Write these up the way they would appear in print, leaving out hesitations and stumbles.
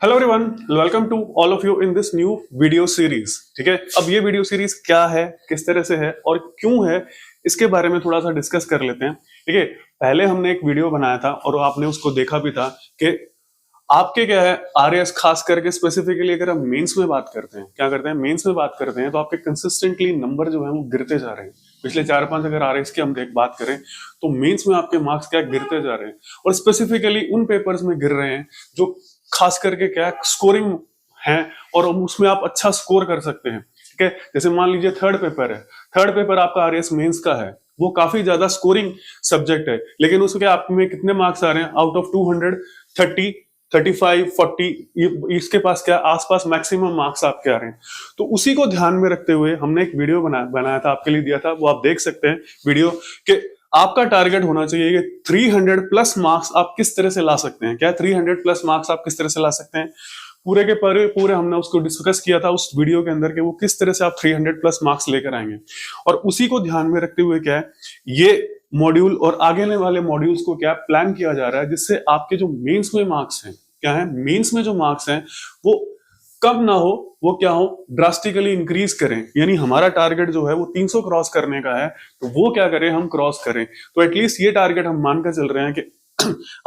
Hello everyone, welcome to all of you in this new video series. ठीक है, अब ये वीडियो सीरीज क्या है, किस तरह से है और क्यों है, इसके बारे में थोड़ा सा डिस्कस कर लेते हैं। ठीक है, पहले हमने एक वीडियो बनाया था और आपने उसको देखा भी था कि आपके क्या है आरएएस, खास करके स्पेसिफिकली अगर हम मेंस में बात करते हैं, क्या करते हैं मेंस में बात करते हैं तो आपके कंसिस्टेंटली नंबर जो है वो गिरते जा रहे हैं। पिछले 4-5 अगर आरएएस की हम बात करें तो मेंस में आपके मार्क्स क्या गिरते जा रहे हैं और स्पेसिफिकली उन पेपर्स में गिर रहे हैं जो खास करके क्या स्कोरिंग है और उसमें आप अच्छा स्कोर कर सकते हैं। ठीक है, जैसे मान लीजिए थर्ड पेपर है, थर्ड पेपर आपका आरएएस मेंस का है, वो काफी ज्यादा स्कोरिंग सब्जेक्ट है, लेकिन उसके आप में कितने मार्क्स आ रहे हैं आउट ऑफ 230, 35, 40, इसके पास क्या आसपास मैक्सिमम मार्क्स आपके आ रहे हैं। तो उसी को ध्यान में रखते हुए हमने एक वीडियो बनाया था, आपके लिए दिया था, वो आप देख सकते हैं वीडियो के। आपका टारगेट होना चाहिए कि 300 प्लस मार्क्स आप किस तरह से ला सकते हैं। क्या 300 प्लस मार्क्स आप किस तरह से ला सकते हैं, पूरे के पूरे हमने उसको डिस्कस किया था उस वीडियो के अंदर कि वो किस तरह से आप 300 प्लस मार्क्स लेकर आएंगे। और उसी को ध्यान में रखते हुए क्या है ये मॉड्यूल और आगे वाले मॉड्यूल्स को क्या प्लान किया जा रहा है, जिससे आपके जो मेंस में मार्क्स हैं, क्या है मेंस में जो मार्क्स हैं वो कम ना हो, वो क्या हो ड्रास्टिकली इंक्रीज करें। यानी हमारा टारगेट जो है वो 300 क्रॉस करने का है, तो वो क्या करें हम क्रॉस करें। तो एटलीस्ट ये टारगेट हम मानकर चल रहे हैं कि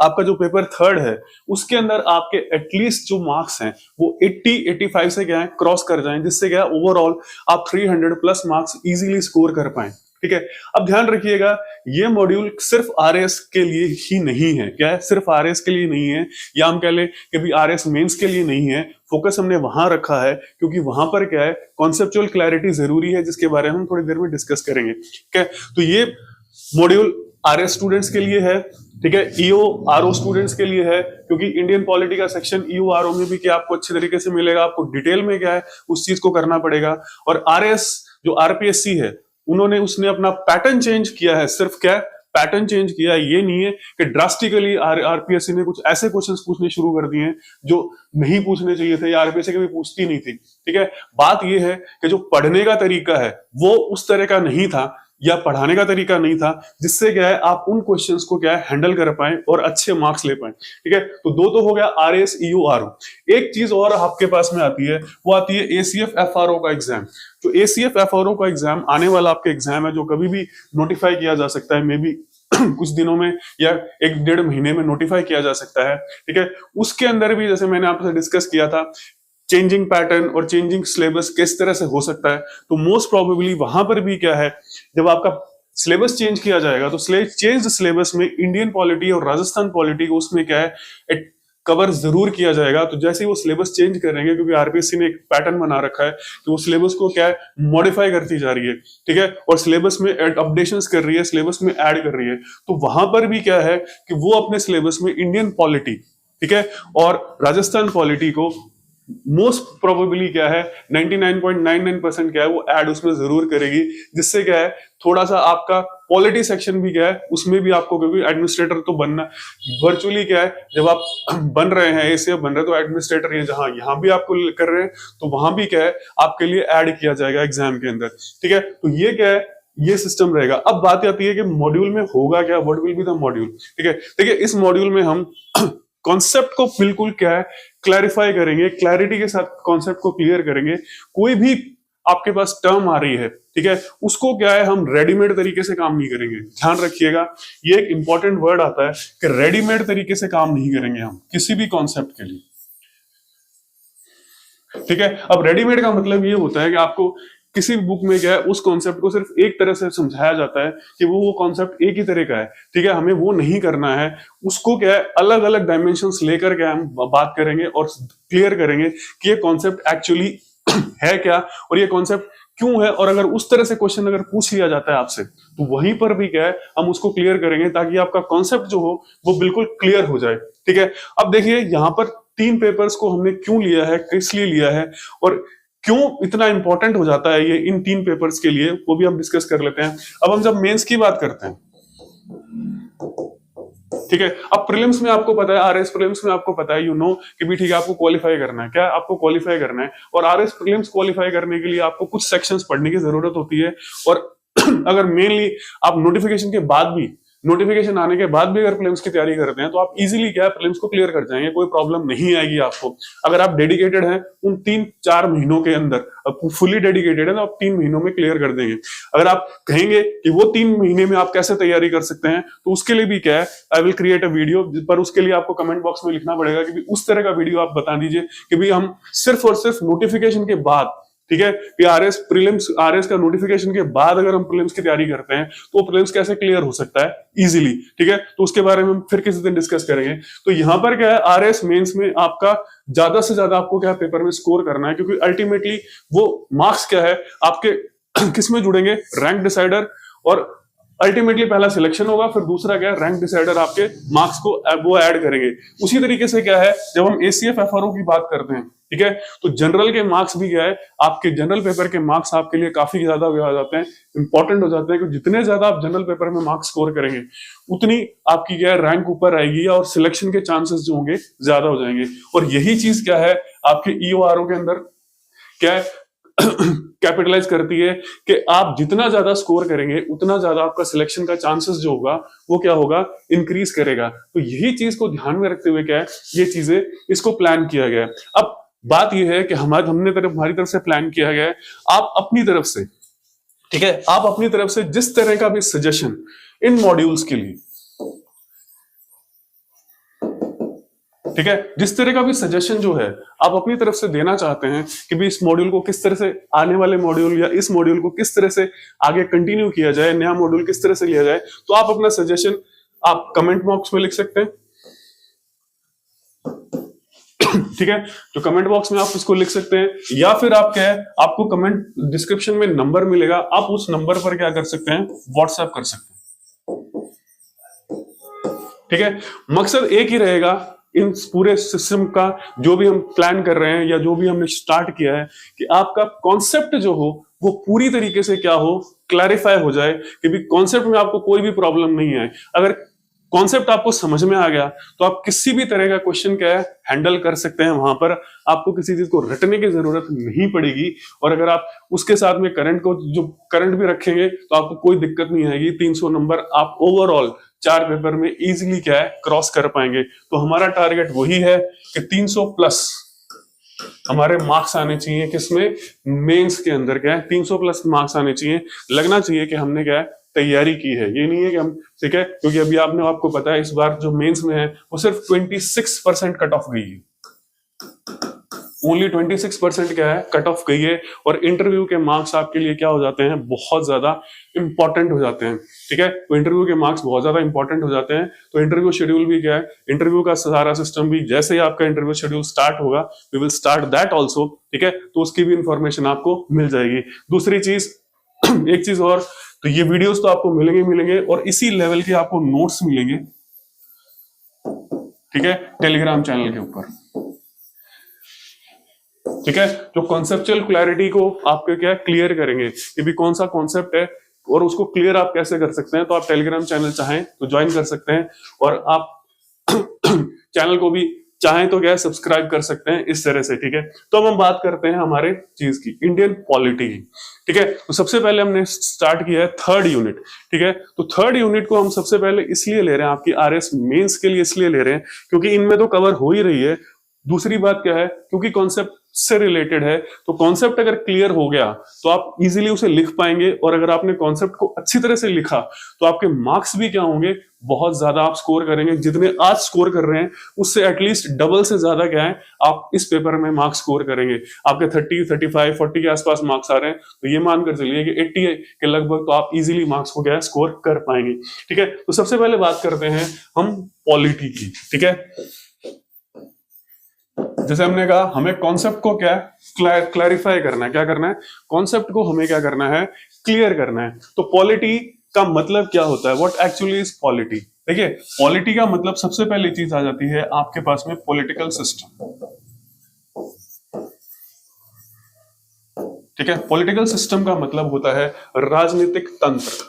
आपका जो पेपर थर्ड है उसके अंदर आपके एटलीस्ट जो मार्क्स हैं वो 80-85 से क्या है क्रॉस कर जाएं, जिससे क्या ओवरऑल आप 300 प्लस मार्क्स इजीली स्कोर कर पाएं। ठीक है, अब ध्यान रखिएगा ये मॉड्यूल सिर्फ आरएस के लिए ही नहीं है। क्या है, सिर्फ आरएस के लिए नहीं है, या हम कह लें कि भी आरएस मेंस के लिए नहीं है। फोकस हमने वहां रखा है क्योंकि वहां पर क्या है कॉन्सेप्चुअल क्लैरिटी जरूरी है, जिसके बारे में हम थोड़ी देर में डिस्कस करेंगे। ठीक है, तो ये मॉड्यूल आरएस स्टूडेंट्स के लिए है। ठीक है, ईओ आरओ स्टूडेंट्स के लिए है, क्योंकि इंडियन पॉलिटी का सेक्शन ईओ आरओ में भी क्या आपको अच्छे तरीके से मिलेगा, आपको डिटेल में क्या है उस चीज को करना पड़ेगा। और आरएस जो आरपीएससी है उसने अपना पैटर्न चेंज किया है। सिर्फ क्या पैटर्न चेंज किया है, ये नहीं है कि ड्रास्टिकली आरपीएससी ने कुछ ऐसे क्वेश्चंस पूछने शुरू कर दिए हैं जो नहीं पूछने चाहिए थे या आरपीएससी कभी पूछती नहीं थी। ठीक है, बात ये है कि जो पढ़ने का तरीका है वो उस तरह का नहीं था या पढ़ाने का तरीका नहीं था, जिससे क्या है आप उन क्वेश्चंस को क्या है हैंडल कर पाए और अच्छे मार्क्स ले पाए। ठीक है, तो दो तो हो गया आरएस ईओ आरओ। एक चीज और आपके पास में आती है, वो आती है एसीएफ एफआरओ का एग्जाम। जो एसीएफ एफआरओ का एग्जाम आने वाला आपका एग्जाम है, जो कभी भी नोटिफाई किया जा सकता है, मे बी कुछ दिनों में या 1-1.5 महीने में नोटिफाई किया जा सकता है। ठीक है, उसके अंदर भी जैसे मैंने आपसे डिस्कस किया था चेंजिंग पैटर्न और चेंजिंग सिलेबस किस तरह से हो सकता है, तो मोस्ट प्रोबेबली वहां पर भी क्या है जब आपका सिलेबस चेंज किया जाएगा तो चेंज सिलेबस में इंडियन पॉलिटी और राजस्थान पॉलिटी को उसमें क्या है कवर जरूर किया जाएगा। तो जैसे ही वो सिलेबस चेंज करेंगे, क्योंकि आरपीएससी ने एक पैटर्न बना रखा है कि वो सिलेबस को क्या है मॉडिफाई करती जा रही है। ठीक है, और सिलेबस में अपडेशंस कर रही है, सिलेबस में ऐड कर रही है, तो वहां पर भी क्या है कि वो अपने सिलेबस में इंडियन पॉलिटी, ठीक है, और राजस्थान पॉलिटी को मोस्ट प्रोबेबली क्या है 99.99% क्या है वो ऐड उसमें जरूर करेगी, जिससे क्या है थोड़ा सा आपका पॉलिटी सेक्शन भी क्या है उसमें भी आपको, क्योंकि एडमिनिस्ट्रेटर तो बनना वर्चुअली क्या है जब आप बन रहे हैं एसीएफ बन रहे हैं तो एडमिनिस्ट्रेटर ये जहां यहां भी आपको कर रहे हैं तो वहां भी क्या है आपके लिए ऐड किया जाएगा एग्जाम के अंदर। ठीक है, तो ये क्या है ये सिस्टम रहेगा। अब बात आती है कि मॉड्यूल में होगा क्या, what will be the module. ठीक है, देखिए इस मॉड्यूल में हम कॉन्सेप्ट को बिल्कुल क्या है क्लैरिफाई करेंगे, क्लैरिटी के साथ कॉन्सेप्ट को क्लियर करेंगे। कोई भी आपके पास टर्म आ रही है, ठीक है, उसको क्या है हम रेडीमेड तरीके से काम नहीं करेंगे। ध्यान रखिएगा, ये एक इंपॉर्टेंट वर्ड आता है कि रेडीमेड तरीके से काम नहीं करेंगे हम किसी भी कॉन्सेप्ट के लिए। ठीक है, अब रेडीमेड का मतलब ये होता है कि आपको किसी भी बुक में क्या है उस कॉन्सेप्ट को सिर्फ एक तरह से समझाया जाता है कि वो कॉन्सेप्ट एक ही तरह का है। ठीक है, हमें वो नहीं करना है, उसको क्या है अलग अलग डायमेंशंस लेकर के हम बात करेंगे और क्लियर करेंगे कि ये कॉन्सेप्ट एक्चुअली है क्या और ये कॉन्सेप्ट क्यों है। और अगर उस तरह से क्वेश्चन अगर पूछ लिया जाता है आपसे तो वहीं पर भी क्या है हम उसको क्लियर करेंगे, ताकि आपका कॉन्सेप्ट जो हो वो बिल्कुल क्लियर हो जाए। ठीक है, अब देखिए यहाँ पर 3 पेपर्स को हमने क्यों लिया है, किस लिए लिया है और क्यों इतना इंपॉर्टेंट हो जाता है ये इन 3 पेपर्स के लिए, वो भी हम डिस्कस कर लेते हैं। अब हम जब मेंस की बात करते हैं, ठीक है, अब प्रीलिम्स में आपको पता है, आरएस प्रीलिम्स में आपको पता है कि भी ठीक है आपको क्वालिफाई करना है, क्या आपको क्वालिफाई करना है। और आरएस प्रीलिम्स क्वालिफाई करने के लिए आपको कुछ सेक्शंस पढ़ने की जरूरत होती है। और अगर मेनली आप नोटिफिकेशन के बाद भी नोटिफिकेशन आने के बाद भी अगर प्रीलिम्स की तैयारी करते हैं तो आप इजीली क्या है प्रीलिम्स को क्लियर कर जाएंगे, कोई प्रॉब्लम नहीं आएगी आपको। अगर आप डेडिकेटेड हैं उन 3-4 महीनों के अंदर, अब फुली डेडिकेटेड है तो आप 3 महीनों में क्लियर कर देंगे। अगर आप कहेंगे कि वो 3 महीने में आप कैसे तैयारी कर सकते हैं, तो उसके लिए भी क्या है, I will create a video, पर उसके लिए आपको कमेंट बॉक्स में लिखना पड़ेगा कि उस तरह का वीडियो आप बता दीजिए कि भाई हम सिर्फ और सिर्फ नोटिफिकेशन के बाद, ठीक है, कि आरएस का नोटिफिकेशन के बाद अगर हम प्रीलिम्स की तैयारी करते हैं तो प्रीलिम्स कैसे क्लियर हो सकता है इजीली, ठीक है। तो उसके बारे में हम फिर किसी दिन डिस्कस करेंगे। तो यहां पर क्या है, आरएस मेंस में आपका ज्यादा से ज्यादा आपको क्या पेपर में स्कोर करना है, क्योंकि अल्टीमेटली वो मार्क्स क्या है आपके किस में जुड़ेंगे, रैंक डिसाइडर, और अल्टीमेटली पहला सिलेक्शन होगा, फिर दूसरा क्या है, रैंक डिसाइडर आपके मार्क्स को वो ऐड करेंगे। उसी तरीके से क्या है, जब हम एसीएफ एफआरओ की बात करते हैं, ठीक है, तो जनरल के मार्क्स भी क्या है, आपके जनरल पेपर के मार्क्स आपके लिए काफी ज्यादा हो जाते हैं, इंपॉर्टेंट हो जाते हैं, क्योंकि जितने ज्यादा आप जनरल पेपर में मार्क्स स्कोर करेंगे उतनी आपकी क्या है रैंक ऊपर आएगी और सिलेक्शन के चांसेस जो होंगे ज्यादा हो जाएंगे। और यही चीज क्या है आपके ईओआरओ के अंदर क्या है कैपिटलाइज करती है कि आप जितना ज्यादा स्कोर करेंगे उतना ज्यादा आपका सिलेक्शन का चांसेस जो होगा वो क्या होगा, इंक्रीज करेगा। तो यही चीज को ध्यान में रखते हुए क्या है, ये चीजें इसको प्लान किया गया है। अब बात यह है कि हमारी तरफ से प्लान किया गया है, आप अपनी तरफ से, ठीक है, आप अपनी तरफ से जिस तरह का भी सजेशन इन मॉड्यूल्स के लिए, ठीक है, जिस तरह का भी सजेशन जो है आप अपनी तरफ से देना चाहते हैं कि भी इस मॉड्यूल को किस तरह से, आने वाले मॉड्यूल या इस मॉड्यूल को किस तरह से आगे कंटिन्यू किया जाए, नया मॉड्यूल किस तरह से लिया जाए, तो आप अपना सजेशन आप कमेंट बॉक्स में लिख सकते हैं, ठीक है। तो कमेंट बॉक्स में आप उसको लिख सकते हैं, या फिर आप क्या है, आपको कमेंट डिस्क्रिप्शन में नंबर मिलेगा, आप उस नंबर पर क्या कर सकते हैं, व्हाट्सएप कर सकते हैं, ठीक है। मकसद एक ही रहेगा इन पूरे सिस्टम का, जो भी हम प्लान कर रहे हैं या जो भी हमने स्टार्ट किया है, कि आपका कॉन्सेप्ट जो हो वो पूरी तरीके से क्या हो, क्लैरिफाई हो जाए, कि भी कॉन्सेप्ट में आपको कोई भी प्रॉब्लम नहीं है। अगर कॉन्सेप्ट आपको समझ में आ गया तो आप किसी भी तरह का क्वेश्चन क्या है हैंडल कर सकते हैं, वहां पर आपको किसी चीज को रटने की जरूरत नहीं पड़ेगी। और अगर आप उसके साथ में करंट को, जो करंट भी रखेंगे, तो आपको कोई दिक्कत नहीं आएगी। 300 नंबर आप ओवरऑल 4 पेपर में इजीली क्या है क्रॉस कर पाएंगे। तो हमारा टारगेट वही है कि 300 प्लस हमारे मार्क्स आने चाहिए, किसमें, मेंस के अंदर क्या है 300 प्लस मार्क्स आने चाहिए। लगना चाहिए कि हमने क्या है तैयारी की है, ये नहीं है कि हम, ठीक है, क्योंकि अभी आपको पता है इस बार जो मेंस में है वो सिर्फ 26% कट ऑफ गई है, ओनली 26% क्या है कट ऑफ गई है। और इंटरव्यू के मार्क्स आपके लिए क्या हो जाते हैं, बहुत ज्यादा इंपॉर्टेंट हो जाते हैं, ठीक है। तो इंटरव्यू के मार्क्स बहुत ज्यादा इंपॉर्टेंट हो जाते हैं। तो इंटरव्यू शेड्यूल भी क्या है, इंटरव्यू का सारा सिस्टम भी, जैसे ही आपका इंटरव्यू शेड्यूल स्टार्ट होगा, we will start that also, ठीक है। तो उसकी भी इंफॉर्मेशन आपको मिल जाएगी। दूसरी चीज एक चीज और, तो ये वीडियोस तो आपको मिलेंगे और इसी लेवल के आपको नोट्स मिलेंगे, ठीक है, टेलीग्राम चैनल के ऊपर, ठीक है, जो कॉन्सेप्चुअल क्लैरिटी को आपके क्या क्लियर करेंगे कि भी कौन सा कॉन्सेप्ट है और उसको क्लियर आप कैसे कर सकते हैं। तो आप टेलीग्राम चैनल चाहें तो ज्वाइन कर सकते हैं, और आप चैनल को भी चाहें तो क्या सब्सक्राइब कर सकते हैं, इस तरह से, ठीक है। तो अब हम बात करते हैं हमारे चीज की, इंडियन पॉलिटी की, ठीक है। तो सबसे पहले हमने स्टार्ट किया है 3rd यूनिट, ठीक है। तो 3rd यूनिट को हम सबसे पहले इसलिए ले रहे हैं, आपकी आरएस मेंस के लिए इसलिए ले रहे हैं क्योंकि इनमें तो कवर हो ही रही है। दूसरी बात क्या है, क्योंकि कॉन्सेप्ट से रिलेटेड है, तो कॉन्सेप्ट अगर क्लियर हो गया तो आप इजीली उसे लिख पाएंगे। और अगर आपने कॉन्सेप्ट को अच्छी तरह से लिखा तो आपके मार्क्स भी क्या होंगे, बहुत ज्यादा आप स्कोर करेंगे। जितने आज स्कोर कर रहे हैं उससे एटलीस्ट डबल से ज्यादा क्या है आप इस पेपर में मार्क्स स्कोर करेंगे। आपके 30, 35, 40 के आसपास मार्क्स आ रहे हैं, तो ये मानकर चलिए कि 80 के लगभग तो आप इजीली मार्क्स को क्या है स्कोर कर पाएंगे, ठीक है। तो सबसे पहले बात करते हैं हम पॉलिटी की, ठीक है। जैसे हमने कहा, हमें कॉन्सेप्ट को क्या क्लैरिफाई करना है, क्या करना है, कॉन्सेप्ट को हमें क्या करना है, क्लियर करना है। तो पॉलिटी का मतलब क्या होता है, व्हाट एक्चुअली इज पॉलिटी। देखिए, पॉलिटी का मतलब सबसे पहली चीज आ जाती है आपके पास में पॉलिटिकल सिस्टम, ठीक है। पॉलिटिकल सिस्टम का मतलब होता है राजनीतिक तंत्र,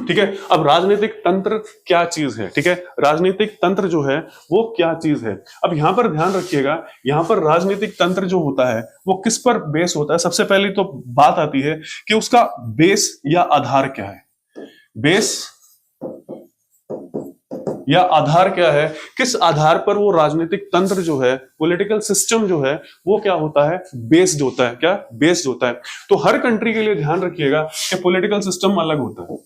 ठीक है। अब राजनीतिक तंत्र क्या चीज है, ठीक है, राजनीतिक तंत्र जो है वो क्या चीज है। अब यहां पर ध्यान रखिएगा, यहां पर राजनीतिक तंत्र जो होता है वो किस पर बेस होता है। सबसे पहले तो बात आती है कि उसका बेस या आधार क्या है। बेस या आधार क्या है, किस आधार पर वो राजनीतिक तंत्र जो है, पॉलिटिकल सिस्टम जो है वो क्या होता है, बेस्ड होता है। क्या बेस्ड होता है। तो हर कंट्री के लिए ध्यान रखिएगा कि पॉलिटिकल सिस्टम अलग होता है,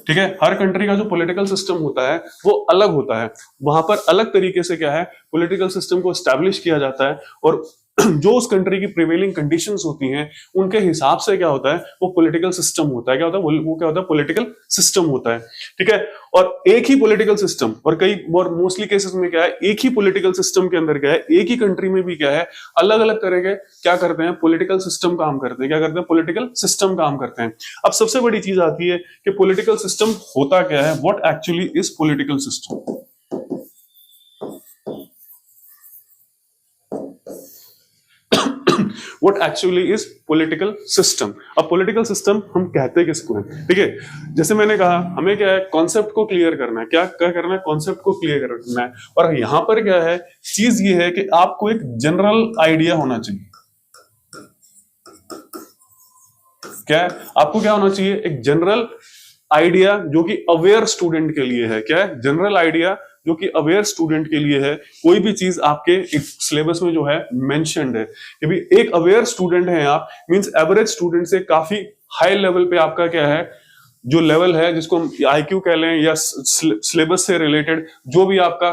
ठीक है। हर कंट्री का जो पॉलिटिकल सिस्टम होता है वो अलग होता है। वहां पर अलग तरीके से क्या है, पॉलिटिकल सिस्टम को एस्टैब्लिश किया जाता है और जो उस कंट्री की प्रिवेलिंग कंडीशंस होती हैं उनके हिसाब से क्या होता है वो पॉलिटिकल सिस्टम होता है। क्या होता है वो क्या होता है, पॉलिटिकल सिस्टम होता है, ठीक है। और एक ही पॉलिटिकल सिस्टम, और कई और मोस्टली केसेस में क्या है, एक ही पॉलिटिकल सिस्टम के अंदर क्या है, एक ही कंट्री में भी क्या है, अलग अलग तरह के क्या करते हैं, पॉलिटिकल सिस्टम काम करते हैं। क्या करते हैं, पॉलिटिकल सिस्टम काम करते हैं। अब सबसे बड़ी चीज आती है कि पॉलिटिकल सिस्टम होता क्या है, what actually is political system. What actually is political system? अब political system हम कहते किसको हैं, ठीक है। जैसे मैंने कहा हमें क्या है, कॉन्सेप्ट को क्लियर करना है। क्या क्या करना है, कॉन्सेप्ट को क्लियर करना है। और यहां पर क्या है, चीज ये है कि आपको एक जनरल आइडिया होना चाहिए। क्या है, आपको क्या होना चाहिए, एक जनरल आइडिया जो कि अवेयर स्टूडेंट के लिए है। क्या है, जनरल आइडिया जो कि अवेयर स्टूडेंट के लिए है। कोई भी चीज आपके सिलेबस में जो है मेंशन्ड है कि भी एक अवेयर स्टूडेंट है आप, मींस एवरेज स्टूडेंट से काफी हाई लेवल पे आपका क्या है, जो लेवल है जिसको हम आईक्यू कह लें या सिलेबस से रिलेटेड जो भी आपका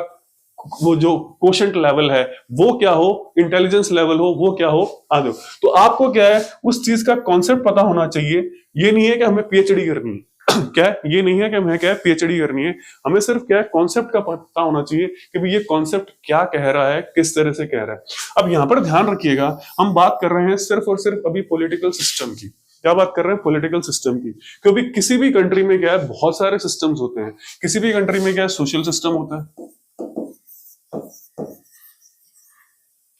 वो जो क्वोशंट लेवल है वो क्या हो, इंटेलिजेंस लेवल हो वो क्या हो, आगे। तो आपको क्या है, उस चीज का कॉन्सेप्ट पता होना चाहिए। ये नहीं है कि हमें पीएचडी करनी है क्या है, ये नहीं है कि हमें क्या है पीएचडी करनी है। हमें सिर्फ क्या है, कॉन्सेप्ट का पता होना चाहिए कि भाई ये कॉन्सेप्ट क्या कह रहा है, किस तरह से कह रहा है। अब यहां पर ध्यान रखिएगा, हम बात कर रहे हैं सिर्फ और सिर्फ अभी पॉलिटिकल सिस्टम की। क्या बात कर रहे हैं, पॉलिटिकल सिस्टम की। क्योंकि किसी भी कंट्री में क्या है, बहुत सारे सिस्टम्स होते हैं। किसी भी कंट्री में क्या है, सोशल सिस्टम होता है,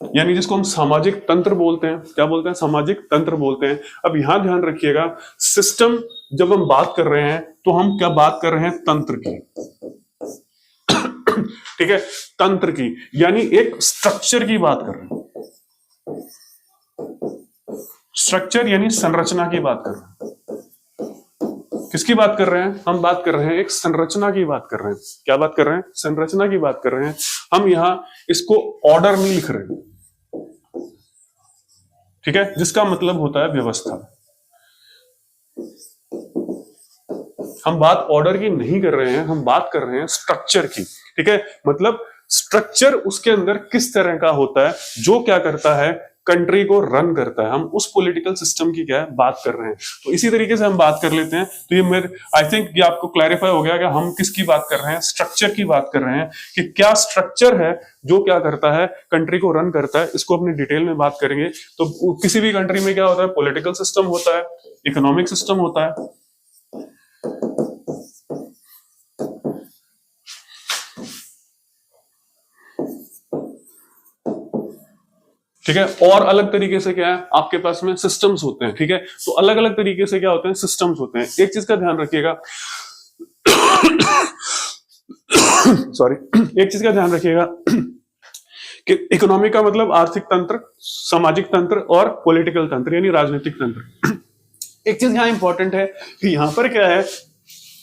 यानी जिसको हम सामाजिक तंत्र बोलते हैं। क्या बोलते हैं, सामाजिक तंत्र बोलते हैं। अब यहां ध्यान रखिएगा, सिस्टम जब हम बात कर रहे हैं तो हम क्या बात कर रहे हैं, तंत्र की, ठीक है, तंत्र की, यानी एक स्ट्रक्चर की बात कर रहे हैं। स्ट्रक्चर यानी संरचना की बात कर रहे हैं। किसकी बात कर रहे हैं, हम बात कर रहे हैं एक संरचना की बात कर रहे हैं। क्या बात कर रहे हैं, संरचना की बात कर रहे हैं। हम यहां इसको ऑर्डर नहीं लिख रहे हैं, ठीक है, जिसका मतलब होता है व्यवस्था। हम बात ऑर्डर की नहीं कर रहे हैं, हम बात कर रहे हैं स्ट्रक्चर की, ठीक है। मतलब स्ट्रक्चर उसके अंदर किस तरह का होता है, जो क्या करता है, कंट्री को रन करता है। हम उस पॉलिटिकल सिस्टम की क्या है बात कर रहे हैं। तो इसी तरीके से हम बात कर लेते हैं। तो ये मेरे आई थिंक ये आपको क्लैरिफाई हो गया कि हम किसकी बात कर रहे हैं, स्ट्रक्चर की बात कर रहे हैं, कि क्या स्ट्रक्चर है जो क्या करता है, कंट्री को रन करता है। इसको अपनी डिटेल में बात करेंगे। तो किसी भी कंट्री में क्या होता है, पॉलिटिकल सिस्टम होता है, इकोनॉमिक सिस्टम होता है, ठीक है, और अलग तरीके से क्या है आपके पास में सिस्टम्स होते हैं, ठीक है। तो अलग अलग तरीके से क्या होते हैं, सिस्टम्स होते हैं। एक चीज का ध्यान रखिएगा सॉरी, एक चीज का ध्यान रखिएगा कि इकोनॉमी का मतलब आर्थिक तंत्र, सामाजिक तंत्र और पॉलिटिकल तंत्र यानी राजनीतिक तंत्र। एक चीज यहां इंपॉर्टेंट है कि यहां पर क्या है,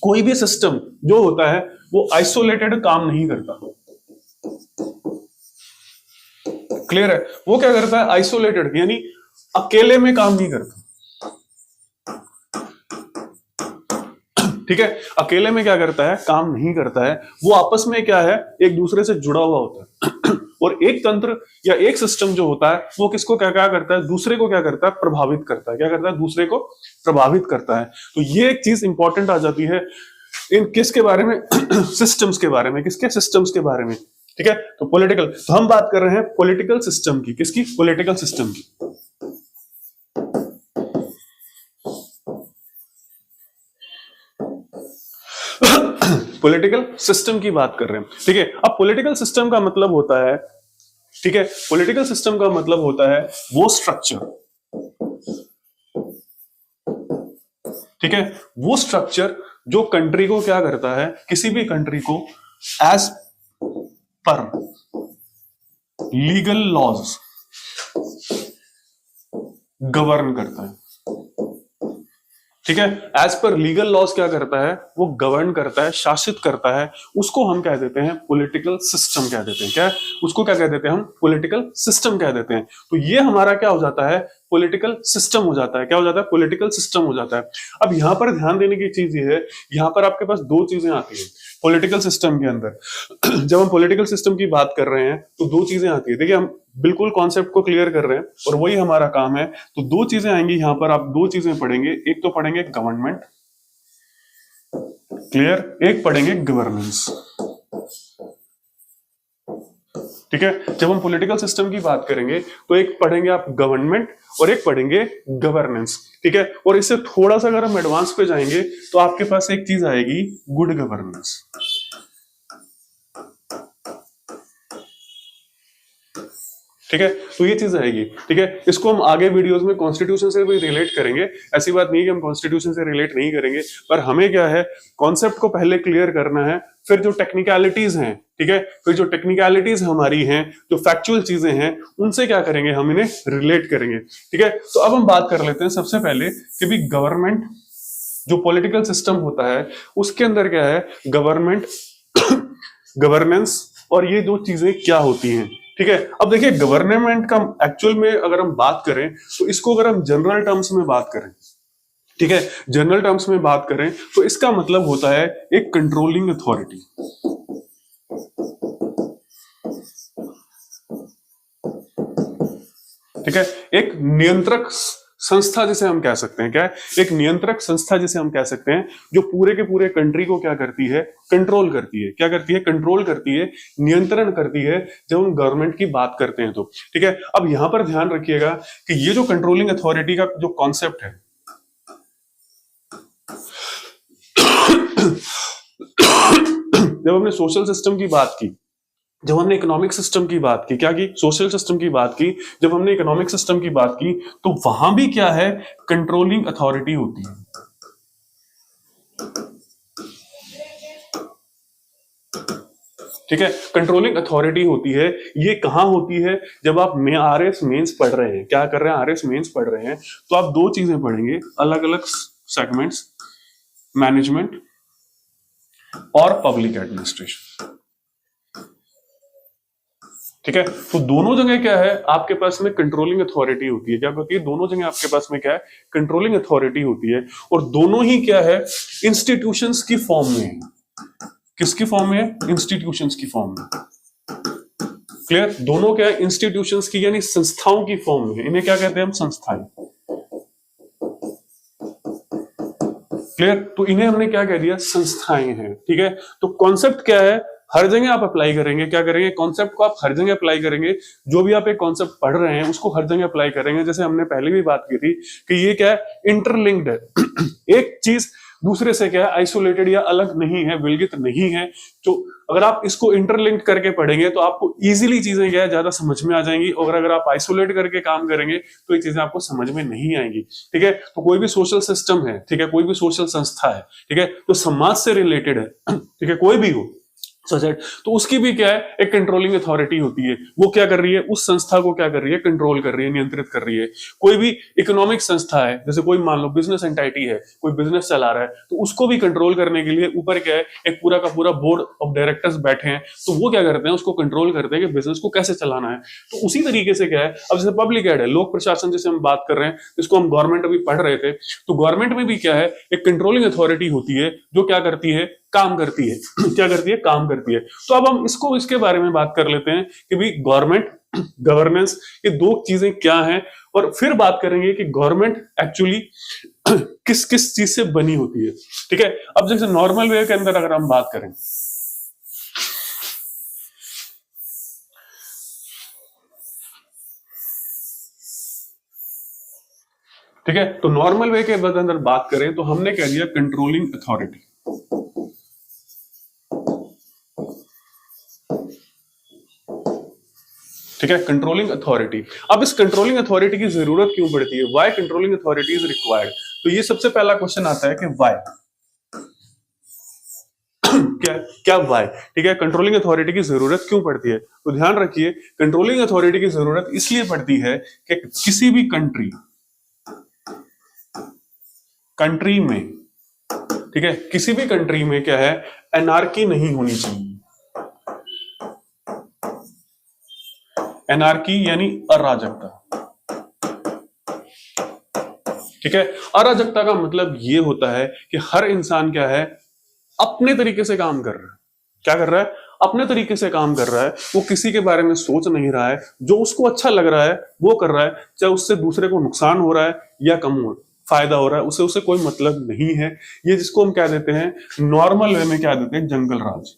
कोई भी सिस्टम जो होता है वो आइसोलेटेड काम नहीं करता। क्लियर है, वो क्या करता है, आइसोलेटेड यानी अकेले में काम नहीं करता, ठीक है। अकेले में क्या करता है, काम नहीं करता है। वो आपस में क्या है, एक दूसरे से जुड़ा हुआ होता है। और एक तंत्र या एक सिस्टम जो होता है वो किसको क्या क्या करता है, दूसरे को क्या करता है, प्रभावित करता है। क्या करता है, दूसरे को प्रभावित करता है। तो ये एक चीज इंपॉर्टेंट आ जाती है इन किसके बारे में सिस्टम्स के बारे में, किसके सिस्टम्स के बारे में, ठीक है। तो पॉलिटिकल, तो हम बात कर रहे हैं पॉलिटिकल सिस्टम की, किसकी, पॉलिटिकल सिस्टम की। पॉलिटिकल सिस्टम की बात कर रहे हैं, ठीक है। अब पॉलिटिकल सिस्टम का मतलब होता है, ठीक है, पॉलिटिकल सिस्टम का मतलब होता है वो स्ट्रक्चर ठीक है, वो स्ट्रक्चर जो कंट्री को क्या करता है, किसी भी कंट्री को as per legal laws govern करता है। ठीक है, एज पर लीगल लॉज क्या करता है, वो गवर्न करता है, शासित करता है। उसको हम कह देते हैं पॉलिटिकल सिस्टम कह देते हैं। क्या, उसको क्या कह देते हैं हम, पॉलिटिकल सिस्टम कह देते हैं। तो ये हमारा क्या हो जाता है, पॉलिटिकल सिस्टम हो जाता है। क्या हो जाता है, पॉलिटिकल सिस्टम हो जाता है। अब यहां पर ध्यान देने की चीज ये है, यहां पर आपके पास दो चीजें आती है पॉलिटिकल सिस्टम के अंदर। जब हम पॉलिटिकल सिस्टम की बात कर रहे हैं तो दो चीजें आती है। देखिए, हम बिल्कुल कॉन्सेप्ट को क्लियर कर रहे हैं और वही हमारा काम है। तो दो चीजें आएंगी यहां पर, आप दो चीजें पढ़ेंगे। एक तो पढ़ेंगे गवर्नमेंट, क्लियर, एक पढ़ेंगे गवर्नेंस। ठीक है, जब हम पॉलिटिकल सिस्टम की बात करेंगे तो एक पढ़ेंगे आप गवर्नमेंट और एक पढ़ेंगे गवर्नेंस। ठीक है, और इससे थोड़ा सा अगर हम एडवांस पे जाएंगे तो आपके पास एक चीज आएगी, गुड गवर्नेंस। ठीक है, तो ये चीज आएगी। ठीक है, इसको हम आगे वीडियोस में कॉन्स्टिट्यूशन से भी रिलेट करेंगे। ऐसी बात नहीं कि हम कॉन्स्टिट्यूशन से रिलेट नहीं करेंगे, पर हमें क्या है, कॉन्सेप्ट को पहले क्लियर करना है, फिर जो टेक्निकलिटीज हैं, ठीक है, फिर जो टेक्निकलिटीज हमारी हैं, जो फैक्चुअल चीजें हैं, उनसे क्या करेंगे, हम इन्हें रिलेट करेंगे। ठीक है, तो अब हम बात कर लेते हैं सबसे पहले कि भी गवर्नमेंट जो पॉलिटिकल सिस्टम होता है उसके अंदर क्या है, गवर्नमेंट, गवर्नेंस, और ये दो चीजें क्या होती हैं। ठीक है, अब देखिए गवर्नमेंट का एक्चुअल में अगर हम बात करें तो इसको अगर हम जनरल टर्म्स में बात करें, ठीक है, जनरल टर्म्स में बात करें तो इसका मतलब होता है एक कंट्रोलिंग अथॉरिटी। ठीक है, एक नियंत्रक संस्था जिसे हम कह सकते हैं। क्या है, एक नियंत्रक संस्था जिसे हम कह सकते हैं, जो पूरे के पूरे कंट्री को क्या करती है, कंट्रोल करती है। क्या करती है, कंट्रोल करती है, नियंत्रण करती है, जब हम गवर्नमेंट की बात करते हैं तो। ठीक है, अब यहां पर ध्यान रखिएगा कि ये जो कंट्रोलिंग अथॉरिटी का जो कॉन्सेप्ट है, जब हमने सोशल सिस्टम की बात की, जब हमने इकोनॉमिक सिस्टम की बात की, क्या की, सोशल सिस्टम की बात की, जब हमने इकोनॉमिक सिस्टम की बात की, तो वहां भी क्या है, कंट्रोलिंग अथॉरिटी होती है। ठीक है, कंट्रोलिंग अथॉरिटी होती है। ये कहां होती है, जब आप आरएस मेंस पढ़ रहे हैं, क्या कर रहे हैं, आरएस मेंस पढ़ रहे हैं, तो आप दो चीजें पढ़ेंगे, अलग अलग सेगमेंट्स, मैनेजमेंट और पब्लिक एडमिनिस्ट्रेशन। ठीक है, तो दोनों जगह क्या है, आपके पास में कंट्रोलिंग अथॉरिटी होती है। क्या होती है, दोनों जगह आपके पास में क्या है, कंट्रोलिंग अथॉरिटी होती है, और दोनों ही क्या है, इंस्टीट्यूशंस की फॉर्म में है। किसकी फॉर्म में है, इंस्टीट्यूशंस की फॉर्म में। क्लियर, दोनों क्या है, इंस्टीट्यूशंस की यानी संस्थाओं की फॉर्म में। इन्हें क्या कहते हैं हम, संस्थाएं। क्लियर, तो इन्हें हमने क्या कह दिया, संस्थाएं हैं। ठीक है, तो कॉन्सेप्ट क्या है, हर जगह आप अप्लाई करेंगे। क्या करेंगे, कॉन्सेप्ट को आप हर जगह अप्लाई करेंगे। जो भी आप एक कॉन्सेप्ट पढ़ रहे हैं उसको हर जगह अप्लाई करेंगे। जैसे हमने पहले भी बात की थी कि ये क्या है, इंटरलिंक्ड है। एक चीज दूसरे से क्या है, आइसोलेटेड या अलग नहीं है, विलगित नहीं है। तो अगर आप इसको इंटरलिंक करके पढ़ेंगे तो आपको इजीली चीजें क्या है, ज्यादा समझ में आ जाएंगी। और अगर आप आइसोलेट करके काम करेंगे तो ये चीजें आपको समझ में नहीं आएंगी। ठीक है, तो कोई भी सोशल सिस्टम है, ठीक है, कोई भी सोशल संस्था है, ठीक है, तो समाज से रिलेटेड है, ठीक है, कोई भी हो सोसाइटी, तो उसकी भी क्या है, एक कंट्रोलिंग अथॉरिटी होती है। वो क्या कर रही है, उस संस्था को क्या कर रही है, कंट्रोल कर रही है, नियंत्रित कर रही है। कोई भी इकोनॉमिक संस्था है, जैसे कोई मान लो बिजनेस एंटाइटी है, कोई बिजनेस चला रहा है, तो उसको भी कंट्रोल करने के लिए ऊपर क्या है, एक पूरा का पूरा बोर्ड ऑफ डायरेक्टर्स बैठे हैं। तो वो क्या करते हैं, उसको कंट्रोल करते हैं कि बिजनेस को कैसे चलाना है। तो उसी तरीके से क्या है, अब जैसे पब्लिक एड है, लोक प्रशासन जिसे हम बात कर रहे हैं, जिसको हम गवर्नमेंट अभी पढ़ रहे थे, तो गवर्नमेंट में भी क्या है, एक कंट्रोलिंग अथॉरिटी होती है, जो क्या करती है, काम करती है। क्या करती है, काम करती है। तो अब हम इसके बारे में बात कर लेते हैं कि भाई गवर्नमेंट, गवर्नेंस, ये दो चीजें क्या हैं, और फिर बात करेंगे कि गवर्नमेंट एक्चुअली किस किस चीज से बनी होती है। ठीक है, अब जैसे नॉर्मल वे के अंदर अगर हम बात करें, ठीक है, तो नॉर्मल वे के अंदर बात करें तो हमने कह दिया कंट्रोलिंग अथॉरिटी। ठीक है, कंट्रोलिंग अथॉरिटी। अब इस कंट्रोलिंग अथॉरिटी की जरूरत क्यों पड़ती है, why controlling authority is required. तो ये सबसे पहला क्वेश्चन आता है कि वाई क्या वाई, ठीक है, कंट्रोलिंग अथॉरिटी की जरूरत क्यों पड़ती है? तो ध्यान रखिए, कंट्रोलिंग अथॉरिटी की जरूरत इसलिए पड़ती है कि किसी भी कंट्री में, ठीक है, किसी भी कंट्री में क्या है, एनार्की नहीं होनी चाहिए। एनार्की यानी अराजकता, ठीक है। अराजकता का मतलब ये होता है कि हर इंसान क्या है, अपने तरीके से काम कर रहा है। क्या कर रहा है? अपने तरीके से काम कर रहा है। वो किसी के बारे में सोच नहीं रहा है, जो उसको अच्छा लग रहा है वो कर रहा है, चाहे उससे दूसरे को नुकसान हो रहा है या फायदा हो रहा है, उसे कोई मतलब नहीं है। ये जिसको हम क्या देते हैं, नॉर्मल वे में क्या देते हैं, जंगल राज।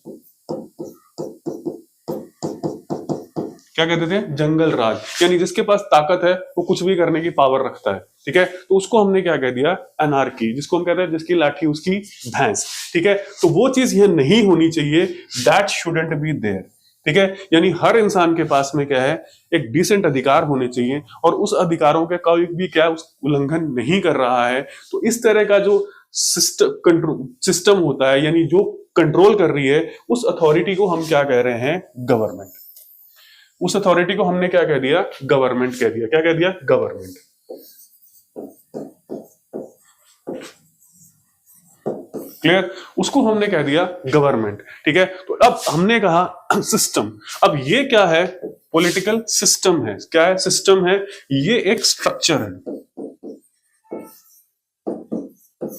क्या कहते थे? जंगल राज, यानी जिसके पास ताकत है वो कुछ भी करने की पावर रखता है, ठीक है। तो उसको हमने क्या कह दिया, अनार्की, जिसको हम कहते हैं जिसकी लाठी उसकी भैंस, ठीक है। तो वो चीज ये नहीं होनी चाहिए, दैट शुडंट बी देयर, ठीक है। यानी हर इंसान के पास में क्या है, एक डिसेंट अधिकार होने चाहिए और उस अधिकारों के कोई भी क्या उस उल्लंघन नहीं कर रहा है। तो इस तरह का जो सिस्टम होता है, यानी जो कंट्रोल कर रही है, उस अथॉरिटी को हम क्या कह रहे हैं, गवर्नमेंट। उस अथॉरिटी को हमने क्या कह दिया, गवर्नमेंट कह दिया। क्या कह दिया? गवर्नमेंट। क्लियर? उसको हमने कह दिया गवर्नमेंट, ठीक है। तो अब हमने कहा सिस्टम। अब ये क्या है? पॉलिटिकल सिस्टम है। क्या है? सिस्टम है। ये एक स्ट्रक्चर है।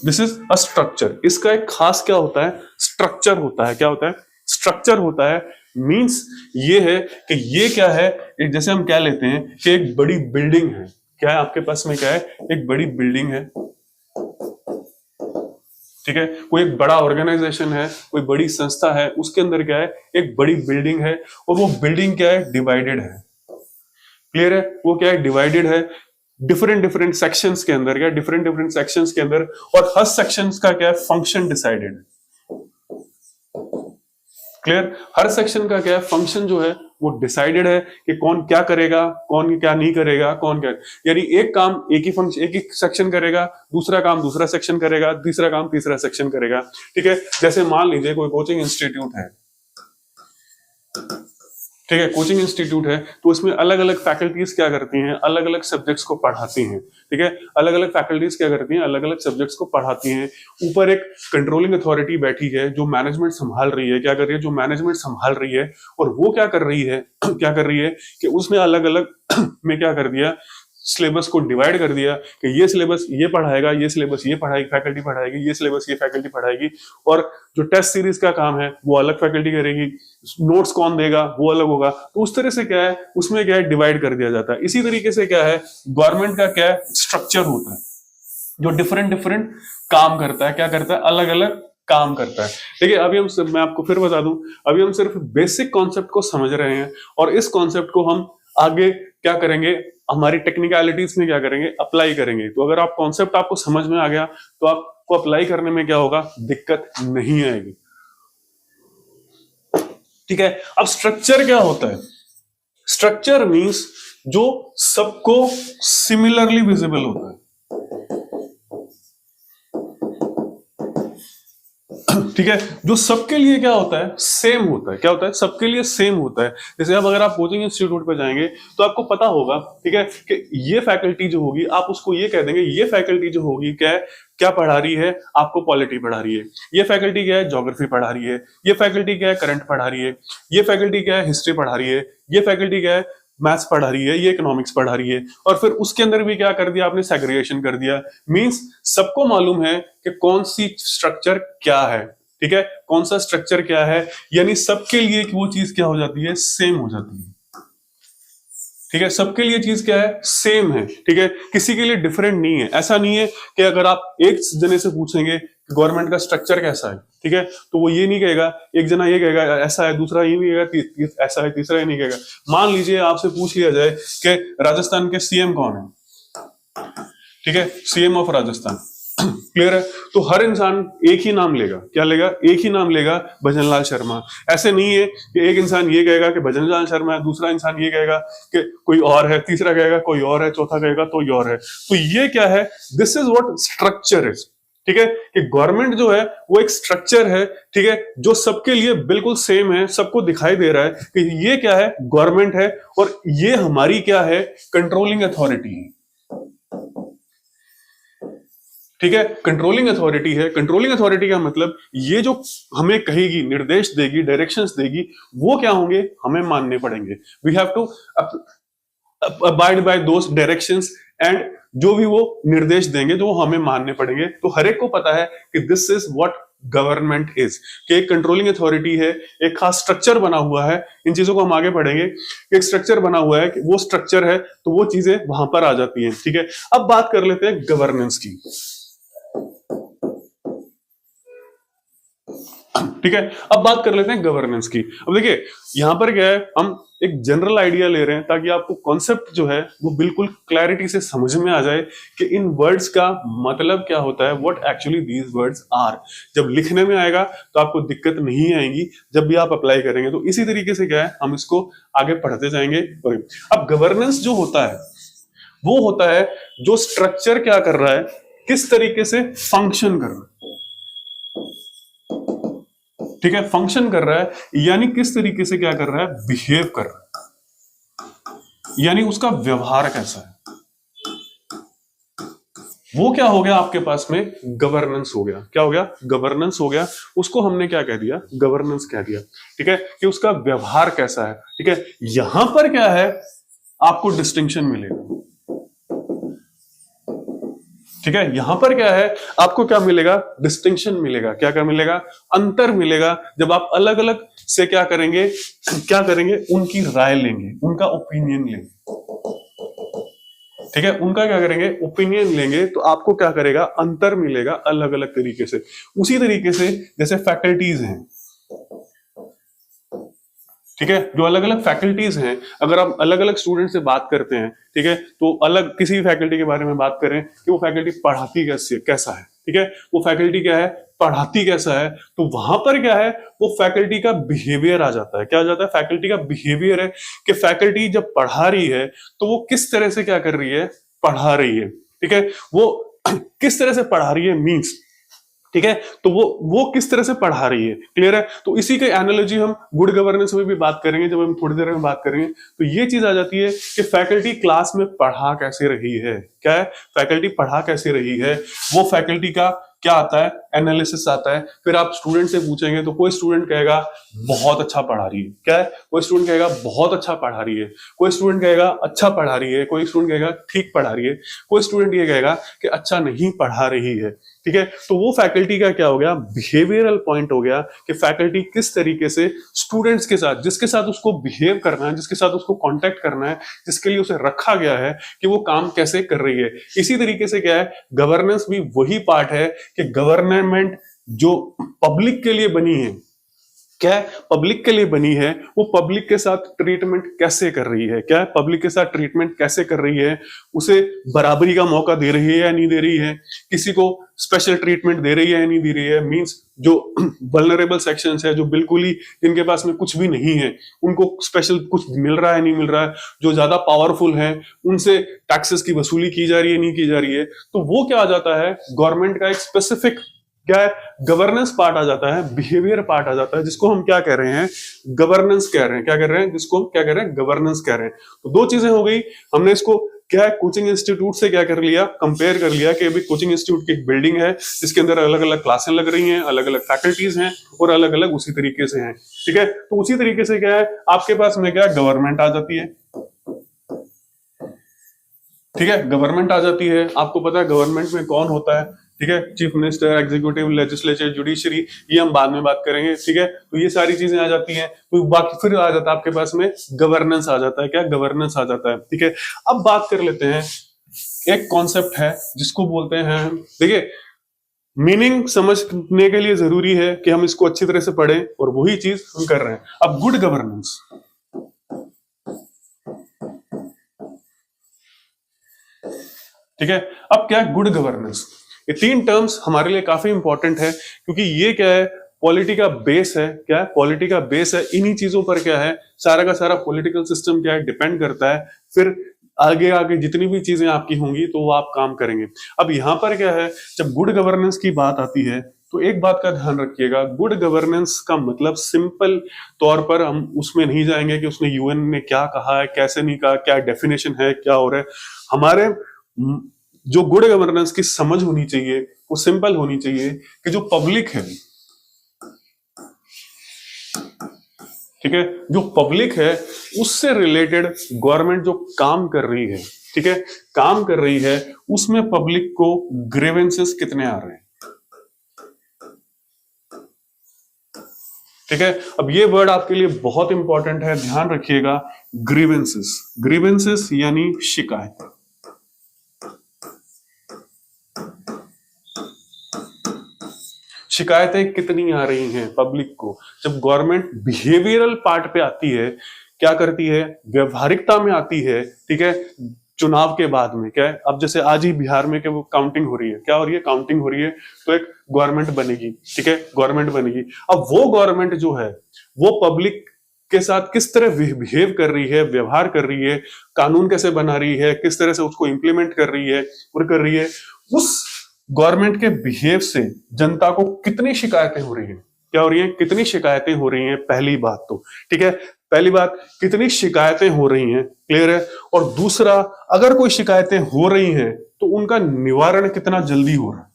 This is a structure. इसका एक खास क्या होता है, स्ट्रक्चर होता है। क्या होता है? स्ट्रक्चर होता है। मींस ये है कि ये क्या है, एक जैसे हम क्या लेते हैं कि एक बड़ी बिल्डिंग है। क्या है आपके पास में? क्या है? एक बड़ी बिल्डिंग है, ठीक है। कोई एक बड़ा ऑर्गेनाइजेशन है, कोई बड़ी संस्था है, उसके अंदर क्या है, एक बड़ी बिल्डिंग है और वो बिल्डिंग क्या है, डिवाइडेड है। क्लियर है? वो क्या है, डिवाइडेड है डिफरेंट सेक्शंस के अंदर। क्या? डिफरेंट सेक्शंस के अंदर, और हर सेक्शंस का क्या है, फंक्शन डिसाइडेड है। क्लियर? हर सेक्शन का क्या है, फंक्शन जो है वो डिसाइडेड है कि कौन क्या करेगा, कौन क्या नहीं करेगा, कौन क्या, यानी एक काम एक ही फंक्शन एक ही सेक्शन करेगा, दूसरा काम दूसरा सेक्शन करेगा, तीसरा काम तीसरा सेक्शन करेगा, ठीक है। जैसे मान लीजिए कोई कोचिंग इंस्टीट्यूट है, ठीक है, कोचिंग इंस्टीट्यूट है, तो उसमें अलग अलग फैकल्टीज क्या करती हैं, अलग अलग सब्जेक्ट्स को पढ़ाती हैं, ठीक है। अलग अलग फैकल्टीज क्या करती हैं, अलग अलग सब्जेक्ट्स को पढ़ाती हैं। ऊपर एक कंट्रोलिंग अथॉरिटी बैठी है जो मैनेजमेंट संभाल रही है। क्या कर रही है? जो मैनेजमेंट संभाल रही है, और वो क्या कर रही है क्या कर रही है कि उसने अलग अलग में क्या कर दिया, सिलेबस को डिवाइड कर दिया कि ये सिलेबस ये पढ़ाएगा, ये सिलेबस ये पढ़ाएगी फैकल्टी पढ़ाएगी, ये सिलेबस ये फैकल्टी पढ़ाएगी, और जो टेस्ट सीरीज का काम है वो अलग फैकल्टी करेगी, नोट्स कौन देगा वो अलग होगा। तो उस तरह से क्या है, उसमें क्या है, डिवाइड कर दिया जाता है। इसी तरीके से क्या है, गवर्नमेंट का क्या है, स्ट्रक्चर होता है जो डिफरेंट काम करता है। क्या करता है? अलग अलग काम करता है। देखिए अभी मैं आपको फिर बता दूं, अभी हम सिर्फ बेसिक कॉन्सेप्ट को समझ रहे हैं, और इस कॉन्सेप्ट को हम आगे क्या करेंगे, हमारी टेक्निकलिटीज में क्या करेंगे, अप्लाई करेंगे। तो अगर आप कॉन्सेप्ट आपको समझ में आ गया तो आपको अप्लाई करने में क्या होगा, दिक्कत नहीं आएगी, ठीक है। अब स्ट्रक्चर क्या होता है? स्ट्रक्चर मींस जो सबको सिमिलरली विजिबल होता है, ठीक है। जो सबके लिए क्या होता है, सेम होता है। क्या होता है? सबके लिए सेम होता है। जैसे अब अगर आप कोचिंग इंस्टीट्यूट पे जाएंगे तो आपको पता होगा, ठीक है, कि ये फैकल्टी जो होगी आप उसको ये कह देंगे, ये फैकल्टी जो होगी क्या पढ़ा रही है, आपको पॉलिटी पढ़ा रही है। ये फैकल्टी क्या है, ज्योग्राफी पढ़ा रही है। ये फैकल्टी क्या है, करंट पढ़ा रही है। ये फैकल्टी क्या है, हिस्ट्री पढ़ा रही है। ये फैकल्टी क्या है, मैथ्स पढ़ा रही है। ये इकोनॉमिक्स पढ़ा रही है। और फिर उसके अंदर भी क्या कर दिया आपने, सेग्रीगेशन कर दिया। मींस सबको मालूम है कि कौन सी स्ट्रक्चर क्या है, ठीक है, कौन सा स्ट्रक्चर क्या है, यानी सबके लिए वो चीज क्या हो जाती है, सेम हो जाती है, ठीक है। सबके लिए चीज क्या है, सेम है, ठीक है, किसी के लिए डिफरेंट नहीं है। ऐसा नहीं है कि अगर आप एक जने से पूछेंगे गवर्नमेंट का स्ट्रक्चर कैसा है, ठीक है, तो वो ये नहीं कहेगा, एक जना ये कहेगा ऐसा है, दूसरा ये नहीं कहेगा ऐसा है, तीसरा ये नहीं कहेगा। मान लीजिए आपसे पूछ लिया जाए कि राजस्थान के सीएम कौन है, ठीक है, सीएम ऑफ राजस्थान, क्लियर है? तो हर इंसान एक ही नाम लेगा, क्या लेगा? एक ही नाम लेगा, भजनलाल शर्मा। ऐसे नहीं है कि एक इंसान ये कहेगा कि भजनलाल शर्मा है, दूसरा इंसान ये कहेगा कि कोई और है, तीसरा कहेगा कोई और है, चौथा कहेगा कोई और है। तो ये क्या है? This is what structure is. ठीक है, कि गवर्नमेंट जो है वो एक स्ट्रक्चर है, ठीक है, जो सबके लिए बिल्कुल सेम है, सबको दिखाई दे रहा है कि ये क्या है? गवर्नमेंट है, और ये हमारी क्या है? कंट्रोलिंग अथॉरिटी है। ठीक है, कंट्रोलिंग अथॉरिटी है। कंट्रोलिंग अथॉरिटी का मतलब ये जो हमें कहेगी, निर्देश देगी, डायरेक्शंस देगी, वो क्या होंगे? हमें मानने पड़ेंगे। We have to abide by those directions, and जो भी वो निर्देश देंगे जो हमें मानने पड़ेंगे। तो हर एक को पता है कि this is what government is, कि एक कंट्रोलिंग अथॉरिटी है, एक खास स्ट्रक्चर बना हुआ है। इन चीजों को हम आगे पढ़ेंगे। एक स्ट्रक्चर बना हुआ है, कि वो स्ट्रक्चर है तो वो चीजें वहां पर आ जाती हैं। ठीक है, अब बात कर लेते हैं गवर्नेंस की। ठीक है, अब बात कर लेते हैं गवर्नेंस की। अब देखिए यहां पर क्या है, हम एक जनरल आइडिया ले रहे हैं ताकि आपको कॉन्सेप्ट जो है वो बिल्कुल क्लैरिटी से समझ में आ जाए कि इन वर्ड्स का मतलब क्या होता है, what actually these words are. जब लिखने में आएगा तो आपको दिक्कत नहीं आएगी, जब भी आप अप्लाई करेंगे। तो इसी तरीके से क्या है, हम इसको आगे पढ़ते जाएंगे। अब गवर्नेंस जो होता है वो होता है जो स्ट्रक्चर क्या कर रहा है, किस तरीके से फंक्शन कर रहा है। ठीक है, फंक्शन कर रहा है, यानी किस तरीके से क्या कर रहा है? बिहेव कर रहा है, यानी उसका व्यवहार कैसा है। वो क्या हो गया आपके पास में? गवर्नेंस हो गया। क्या हो गया? गवर्नेंस हो गया। उसको हमने क्या कह दिया? गवर्नेंस कह दिया। ठीक है, कि उसका व्यवहार कैसा है। ठीक है, यहां पर क्या है, आपको डिस्टिंक्शन मिलेगा। ठीक है, यहां पर क्या है, आपको क्या मिलेगा? डिस्टिंक्शन मिलेगा। क्या क्या मिलेगा? अंतर मिलेगा। जब आप अलग अलग से क्या करेंगे, क्या करेंगे? उनकी राय लेंगे, उनका ओपिनियन लेंगे। ठीक है, उनका क्या करेंगे? ओपिनियन लेंगे, तो आपको क्या करेगा? अंतर मिलेगा अलग अलग तरीके से। उसी तरीके से जैसे फैकल्टीज हैं, ठीक है, जो अलग अलग फैकल्टीज हैं, अगर आप अलग अलग स्टूडेंट से बात करते हैं, ठीक है, तो अलग किसी भी फैकल्टी के बारे में बात करें कि वो फैकल्टी पढ़ाती कैसा है, ठीक है, वो फैकल्टी क्या है, पढ़ाती कैसा है, तो वहां पर क्या है, वो फैकल्टी का बिहेवियर आ जाता है। क्या आ जाता है? फैकल्टी का बिहेवियर है कि फैकल्टी जब पढ़ा रही है तो वो किस तरह से क्या कर रही है? पढ़ा रही है। ठीक है, वो किस तरह से पढ़ा रही है मीन्स, ठीक है, तो वो किस तरह से पढ़ा रही है। क्लियर है? तो इसी के एनालॉजी हम गुड गवर्नेंस में भी बात करेंगे, जब हम थोड़ी देर में बात करेंगे। तो ये चीज आ जाती है कि फैकल्टी क्लास में पढ़ा कैसे रही है। क्या है? फैकल्टी पढ़ा कैसे रही है, वो फैकल्टी का क्या आता है? एनालिसिस आता है। फिर आप स्टूडेंट से पूछेंगे तो कोई स्टूडेंट कहेगा बहुत अच्छा पढ़ा रही है। क्या है? कोई स्टूडेंट कहेगा बहुत अच्छा पढ़ा रही है, कोई स्टूडेंट कहेगा अच्छा पढ़ा रही है, कोई स्टूडेंट कहेगा ठीक पढ़ा रही है, कोई स्टूडेंट ये कहेगा कि अच्छा नहीं पढ़ा रही है। ठीक है, तो वो फैकल्टी का क्या हो गया? बिहेवियरल पॉइंट हो गया कि फैकल्टी किस तरीके से स्टूडेंट्स के साथ, जिसके साथ उसको बिहेव करना है, जिसके साथ उसको कांटेक्ट करना है, जिसके लिए उसे रखा गया है, कि वो काम कैसे कर रही है। इसी तरीके से क्या है, गवर्नेंस भी वही पार्ट है कि गवर्नमेंट जो पब्लिक के लिए बनी है, क्या है, पब्लिक के लिए बनी है, वो पब्लिक के साथ ट्रीटमेंट कैसे कर रही है। क्या है? पब्लिक के साथ ट्रीटमेंट कैसे कर रही है, उसे बराबरी का मौका दे रही है या नहीं दे रही है, किसी को स्पेशल ट्रीटमेंट दे रही है या नहीं दे रही है। मींस जो वल्नरेबल सेक्शंस है, जो बिल्कुल ही जिनके पास में कुछ भी नहीं है, उनको स्पेशल कुछ मिल रहा है नहीं मिल रहा है, जो ज्यादा पावरफुल है उनसे टैक्सेस की वसूली की जा रही है नहीं की जा रही है, तो वो क्या आ जाता है, गवर्नमेंट का एक स्पेसिफिक क्या है, गवर्नेंस पार्ट आ जाता है, बिहेवियर पार्ट आ जाता है, जिसको हम क्या कह रहे हैं, गवर्नेंस कह रहे हैं। क्या कह रहे हैं? जिसको हम क्या कह रहे हैं, गवर्नेंस कह रहे हैं। तो दो चीजें हो गई, हमने इसको क्या है, कोचिंग इंस्टीट्यूट से क्या कर लिया, कंपेयर कर लिया कि अभी कोचिंग इंस्टीट्यूट की एक बिल्डिंग है जिसके अंदर अलग अलग क्लासें लग रही हैं, अलग अलग फैकल्टीज हैं और अलग अलग उसी तरीके से हैं। ठीक है, तो उसी तरीके से क्या है, आपके पास में क्या गवर्नमेंट आ जाती है। ठीक है, गवर्नमेंट आ जाती है। आपको पता है गवर्नमेंट में कौन होता है, ठीक है, chief minister, executive, legislature, judiciary, ये हम बाद में बात करेंगे। ठीक है, तो ये सारी चीजें आ जाती हैं, तो बाकी फिर आ जाता है आपके पास में गवर्नेंस आ जाता है। क्या? गवर्नेंस आ जाता है। ठीक है, अब बात कर लेते हैं, एक कॉन्सेप्ट है जिसको बोलते हैं, देखिए मीनिंग समझने के लिए जरूरी है कि हम इसको अच्छी तरह से पढ़ें, और वही चीज हम कर रहे हैं। अब गुड गवर्नेंस, ठीक है, अब क्या है गुड गवर्नेंस, ये 3 टर्म्स हमारे लिए काफी इंपॉर्टेंट है, क्योंकि ये क्या है, पॉलिटी का बेस है। क्या है? पॉलिटी का बेस है। इन्हीं चीजों पर क्या है, सारा का सारा पॉलिटिकल सिस्टम क्या है, डिपेंड करता है। फिर आगे आगे जितनी भी चीजें आपकी होंगी तो वो आप काम करेंगे। अब यहाँ पर क्या है, जब गुड गवर्नेंस की बात आती है तो एक बात का ध्यान रखिएगा, गुड गवर्नेंस का मतलब सिंपल तौर पर हम उसमें नहीं जाएंगे कि उसने यूएन ने क्या कहा है, कैसे नहीं कहा, क्या डेफिनेशन है, क्या हो रहा है। हमारे जो गुड गवर्नेंस की समझ होनी चाहिए वो सिंपल होनी चाहिए कि जो पब्लिक है, ठीक है, जो पब्लिक है उससे रिलेटेड गवर्नमेंट जो काम कर रही है, ठीक है, काम कर रही है, उसमें पब्लिक को ग्रीवेंसेस कितने आ रहे हैं। ठीक है, अब ये वर्ड आपके लिए बहुत इंपॉर्टेंट है, ध्यान रखिएगा। ग्रीवेंसेस, ग्रीवेंसेस यानी शिकायत। शिकायतें कितनी आ रही हैं पब्लिक को। जब गवर्नमेंट बिहेवियरल पार्ट पे आती है, क्या करती है, व्यवहारिकता में आती है, ठीक है, चुनाव के बाद में क्या है, अब जैसे आज ही बिहार में क्या वो काउंटिंग हो रही है, क्या हो रही है, काउंटिंग हो रही है, तो एक गवर्नमेंट बनेगी, ठीक है, गवर्नमेंट बनेगी। अब वो गवर्नमेंट जो है वो पब्लिक के साथ किस तरह बिहेव कर रही है, व्यवहार कर रही है, कानून कैसे बना रही है, किस तरह से उसको इंप्लीमेंट कर रही है और कर रही है, उस गवर्नमेंट के बिहेव से जनता को कितनी शिकायतें हो रही हैं, क्या हो रही हैं, कितनी शिकायतें हो रही हैं, पहली बात तो, ठीक है, पहली बात कितनी शिकायतें हो रही हैं, क्लियर है। और दूसरा, अगर कोई शिकायतें हो रही हैं तो उनका निवारण कितना जल्दी हो रहा है,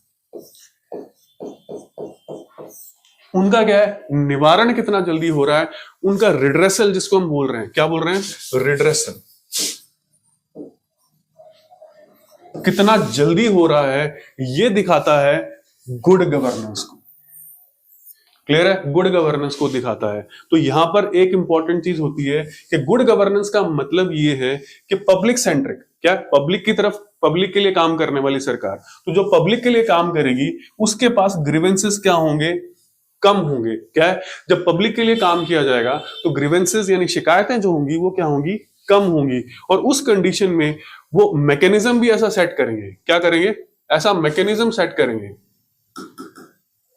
उनका क्या है, निवारण कितना जल्दी हो रहा है, उनका रिड्रेसल जिसको हम बोल रहे हैं, क्या बोल रहे हैं, रिड्रेसल कितना जल्दी हो रहा है, ये दिखाता है गुड गवर्नेंस को, क्लियर है, गुड गवर्नेंस को दिखाता है। तो यहां पर एक इंपॉर्टेंट चीज होती है कि गुड गवर्नेंस का मतलब ये है कि पब्लिक सेंट्रिक, क्या, पब्लिक की तरफ, पब्लिक के लिए काम करने वाली सरकार। तो जो पब्लिक के लिए काम करेगी उसके पास ग्रीवेंसेस क्या होंगे, कम होंगे। क्या है, जब पब्लिक के लिए काम किया जाएगा तो ग्रीवेंसेस यानी शिकायतें जो होंगी वो क्या होंगी, कम होंगी। और उस कंडीशन में वो मैकेनिज्म भी ऐसा सेट करेंगे, क्या करेंगे, ऐसा मैकेनिज्म सेट करेंगे।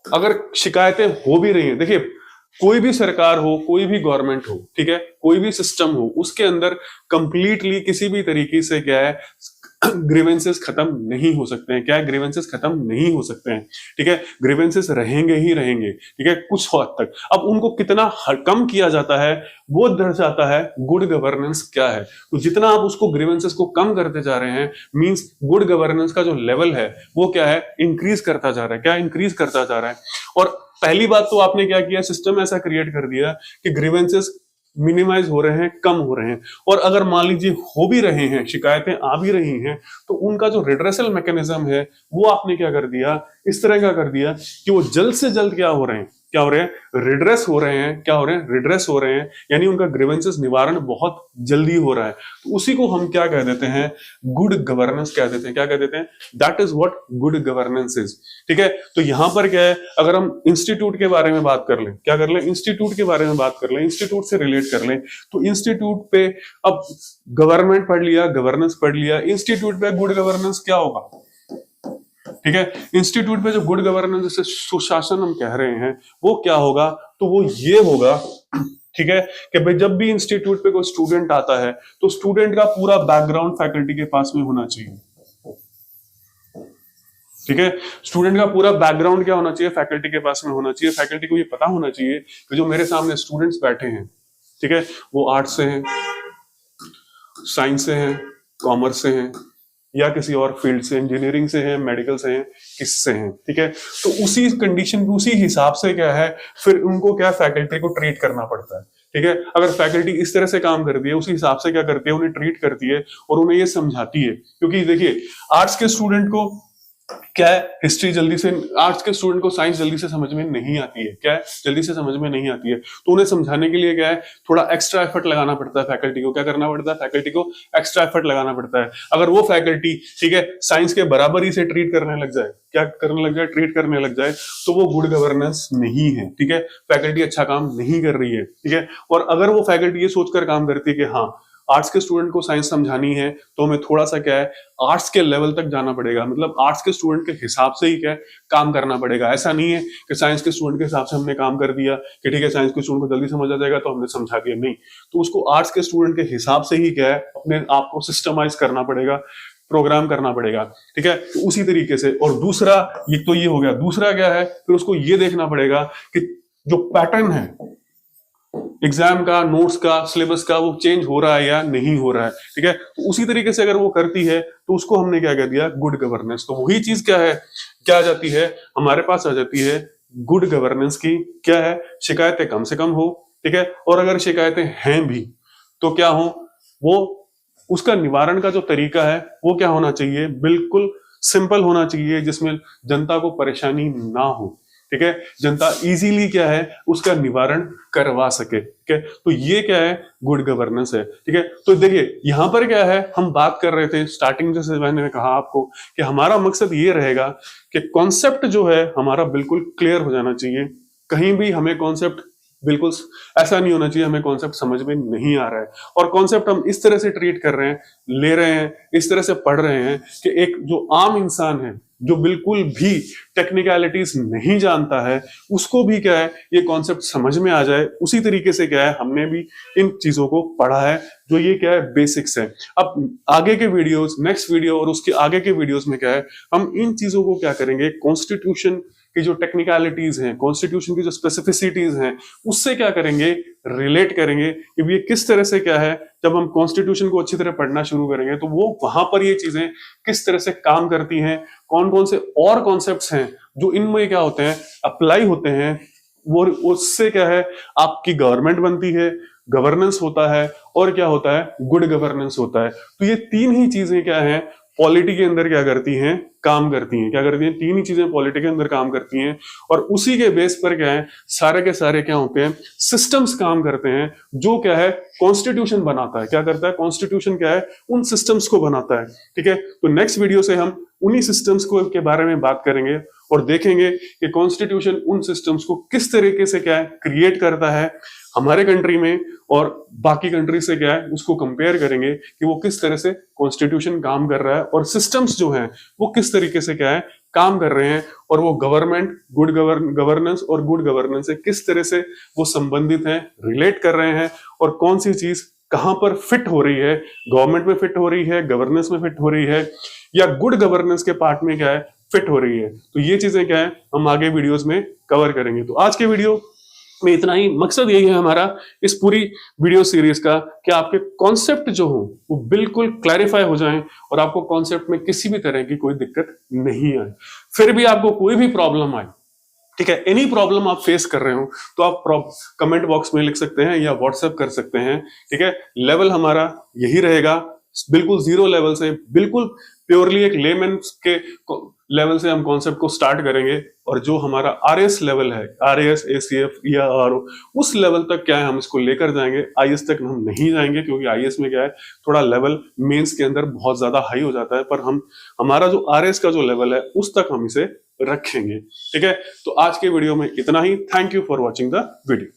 अगर शिकायतें हो भी रही हैं, देखिए कोई भी सरकार हो, कोई भी गवर्नमेंट हो, ठीक है, कोई भी सिस्टम हो, उसके अंदर कंप्लीटली किसी भी तरीके से क्या है, ग्रीवेंसेस खत्म नहीं हो सकते हैं। क्या है, ग्रीवेंसेस खत्म नहीं हो सकते हैं, ठीक है, ग्रीवेंसेस रहेंगे ही रहेंगे, ठीक है, कुछ हद तक। अब उनको कितना कम किया जाता है वो दर्शाता है गुड गवर्नेंस क्या है। तो जितना आप उसको ग्रीवेंसेस को कम करते जा रहे हैं, मींस गुड गवर्नेंस का जो लेवल है वो क्या है, इंक्रीज करता जा रहा है। क्या, इंक्रीज करता जा रहा है। और पहली बात तो आपने क्या किया, सिस्टम ऐसा क्रिएट कर दिया कि ग्रीवेंसेस मिनिमाइज हो रहे हैं, कम हो रहे हैं। और अगर मान लीजिए हो भी रहे हैं, शिकायतें आ भी रही हैं, तो उनका जो रिड्रेसल मैकेनिज्म है वो आपने क्या कर दिया, इस तरह का कर दिया कि वो जल्द से जल्द क्या हो रहे हैं, क्या हो रहे हैं, रिड्रेस हो रहे हैं। क्या हो रहे हैं, रिड्रेस हो रहे हैं, यानी उनका ग्रीवेंसेस निवारण बहुत जल्दी हो रहा है। तो उसी को हम क्या कह देते हैं, गुड गवर्नेंस कह देते हैं। क्या कह देते हैं, that is what good governance is, ठीक है। तो यहां पर क्या है, अगर हम इंस्टीट्यूट के बारे में बात कर लें, क्या कर लें, इंस्टीट्यूट के बारे में बात कर लें, इंस्टीट्यूट से रिलेट कर लें, तो इंस्टीट्यूट पे अब गवर्नमेंट पढ़ लिया, गवर्नेंस पढ़ लिया, इंस्टीट्यूट पे गुड गवर्नेंस क्या होगा, ठीक है, इंस्टीट्यूट पे जो गुड गवर्नेंस जैसे सुशासन हम कह रहे हैं वो क्या होगा, तो वो ये होगा, ठीक है, कि भाई जब भी इंस्टीट्यूट पे कोई स्टूडेंट आता है तो स्टूडेंट का पूरा बैकग्राउंड फैकल्टी के पास में होना चाहिए, ठीक है, स्टूडेंट का पूरा बैकग्राउंड क्या होना चाहिए, फैकल्टी के पास में होना चाहिए। फैकल्टी को ये पता होना चाहिए कि जो मेरे सामने स्टूडेंट्स बैठे हैं, ठीक है, वो आर्ट्स से हैं, साइंस से हैं, कॉमर्स से हैं, या किसी और फील्ड से, इंजीनियरिंग से हैं, मेडिकल से हैं, किससे हैं, ठीक है। तो उसी कंडीशन, उसी हिसाब से क्या है, फिर उनको क्या फैकल्टी को ट्रीट करना पड़ता है, ठीक है। अगर फैकल्टी इस तरह से काम करती है, उसी हिसाब से क्या करती है, उन्हें ट्रीट करती है और उन्हें ये समझाती है। क्योंकि देखिए आर्ट्स के स्टूडेंट को क्या है, हिस्ट्री जल्दी से, आर्ट्स के स्टूडेंट को साइंस जल्दी से समझ में नहीं आती है, क्या है, जल्दी से समझ में नहीं आती है। तो उन्हें समझाने के लिए क्या है, थोड़ा एक्स्ट्रा एफर्ट लगाना पड़ता है फैकल्टी को। क्या करना पड़ता है, फैकल्टी को एक्स्ट्रा एफर्ट लगाना पड़ता है। अगर वो फैकल्टी, ठीक है, साइंस के बराबर ही से ट्रीट करने लग जाए, क्या करने लग जाए, ट्रीट करने लग जाए, तो वो गुड गवर्नेंस नहीं है, ठीक है, फैकल्टी अच्छा काम नहीं कर रही है, ठीक है। और अगर वो फैकल्टी ये सोचकर काम करती है कि हाँ आर्ट्स के स्टूडेंट को साइंस समझानी है तो हमें थोड़ा सा क्या है आर्ट्स के लेवल तक जाना पड़ेगा, मतलब आर्ट्स के स्टूडेंट के हिसाब से ही क्या है काम करना पड़ेगा। ऐसा नहीं है कि साइंस के स्टूडेंट के हिसाब से हमने काम कर दिया कि ठीक है साइंस के स्टूडेंट को जल्दी समझ आ जाएगा तो हमने समझा दिया, नहीं। तो उसको आर्ट्स के स्टूडेंट के हिसाब से ही क्या है अपने आप को सिस्टमाइज करना पड़ेगा, प्रोग्राम करना पड़ेगा, ठीक है। तो उसी तरीके से, और दूसरा ये तो ये हो गया, दूसरा क्या है फिर उसको ये देखना पड़ेगा कि जो पैटर्न है एग्जाम का, नोट्स का, सिलेबस का, वो चेंज हो रहा है या नहीं हो रहा है, ठीक है। तो उसी तरीके से अगर वो करती है तो उसको हमने क्या कह दिया, गुड गवर्नेंस। तो वही चीज क्या है, क्या आ जाती है हमारे पास, आ जाती है गुड गवर्नेंस की क्या है, शिकायतें कम से कम हो, ठीक है। और अगर शिकायतें हैं भी तो क्या हो, वो उसका निवारण का जो तरीका है वो क्या होना चाहिए, बिल्कुल सिंपल होना चाहिए, जिसमें जनता को परेशानी ना हो, ठीक है। जनता इजीली क्या है उसका निवारण करवा सके, ठीक है। तो ये क्या है, गुड गवर्नेंस है, ठीक है। तो देखिए यहां पर क्या है, हम बात कर रहे थे स्टार्टिंग जैसे मैंने कहा आपको कि हमारा मकसद ये रहेगा कि कॉन्सेप्ट जो है हमारा बिल्कुल क्लियर हो जाना चाहिए। कहीं भी हमें कॉन्सेप्ट बिल्कुल ऐसा नहीं होना चाहिए हमें कॉन्सेप्ट समझ में नहीं आ रहा है, और कॉन्सेप्ट हम इस तरह से ट्रीट कर रहे हैं, ले रहे हैं, इस तरह से पढ़ रहे हैं कि एक जो आम इंसान है जो बिल्कुल भी टेक्निकलिटीज नहीं जानता है उसको भी क्या है ये कॉन्सेप्ट समझ में आ जाए। उसी तरीके से क्या है हमने भी इन चीजों को पढ़ा है, जो ये क्या है बेसिक्स है। अब आगे के वीडियोस, नेक्स्ट वीडियो और उसके आगे के वीडियोस में क्या है हम इन चीजों को क्या करेंगे, कॉन्स्टिट्यूशन की जो टेक्निकलिटीज हैं, कॉन्स्टिट्यूशन की जो स्पेसिफिसिटीज हैं, उससे क्या करेंगे, रिलेट करेंगे कि ये किस तरह से क्या है, जब हम कॉन्स्टिट्यूशन को अच्छी तरह पढ़ना शुरू करेंगे तो वो वहां पर ये चीजें किस तरह से काम करती हैं, कौन कौन से और कॉन्सेप्ट्स हैं जो इनमें क्या होते हैं अप्लाई होते हैं, वो उससे क्या है आपकी गवर्नमेंट बनती है, गवर्नेंस होता है, और क्या होता है, गुड गवर्नेंस होता है। तो ये तीन ही चीजें क्या है पॉलिटी के अंदर क्या करती हैं, काम करती हैं, क्या करती हैं, तीन ही चीजें पॉलिटी के अंदर काम करती हैं, और उसी के बेस पर क्या है सारे के सारे क्या होते हैं, सिस्टम्स काम करते हैं, जो क्या है कॉन्स्टिट्यूशन बनाता है। क्या करता है कॉन्स्टिट्यूशन, क्या है उन सिस्टम्स को बनाता है, ठीक है। तो नेक्स्ट वीडियो से हम उन्हीं सिस्टम्स को के बारे में बात करेंगे और देखेंगे कि कॉन्स्टिट्यूशन उन सिस्टम्स को किस तरीके से क्या है क्रिएट करता है हमारे कंट्री में, और बाकी कंट्री से क्या है उसको कंपेयर करेंगे कि वो किस तरह से कॉन्स्टिट्यूशन काम कर रहा है, और सिस्टम्स जो हैं वो किस तरीके से क्या है काम कर रहे हैं, और वो गवर्नमेंट, गुड गवर्नेंस और गुड गवर्नेंस से किस तरह से वो संबंधित हैं, रिलेट कर रहे हैं, और कौन सी चीज कहां पर फिट हो रही है, गवर्नमेंट में फिट हो रही है, गवर्नेंस में फिट हो रही है, या गुड गवर्नेंस के पार्ट में क्या है फिट हो रही है। तो ये चीजें क्या है हम आगे वीडियोस में कवर करेंगे। तो आज के वीडियो में इतना ही, मकसद यही है हमारा इस पूरी वीडियो सीरीज का कि आपके कॉन्सेप्ट जो हो वो बिल्कुल क्लैरिफाई हो जाएं और आपको कॉन्सेप्ट में किसी भी तरह की कोई दिक्कत नहीं आए। फिर भी आपको कोई भी प्रॉब्लम आए, ठीक है, एनी प्रॉब्लम आप फेस कर रहे हो तो आप कमेंट बॉक्स में लिख सकते हैं या व्हाट्सएप कर सकते हैं, ठीक है। लेवल हमारा यही रहेगा, बिल्कुल जीरो लेवल से, बिल्कुल प्योरली एक लेमैन के लेवल से हम कॉन्सेप्ट को स्टार्ट करेंगे, और जो हमारा आरएस लेवल है, आरएस, एसीएफ या आरओ, उस लेवल तक क्या है हम इसको लेकर जाएंगे। आईएएस तक हम नहीं जाएंगे क्योंकि आईएएस में क्या है थोड़ा लेवल मेंस के अंदर बहुत ज्यादा हाई हो जाता है, पर हम हमारा जो आरएस का जो लेवल है उस तक हम इसे रखेंगे, ठीक है। तो आज के वीडियो में इतना ही। Thank you for watching the video.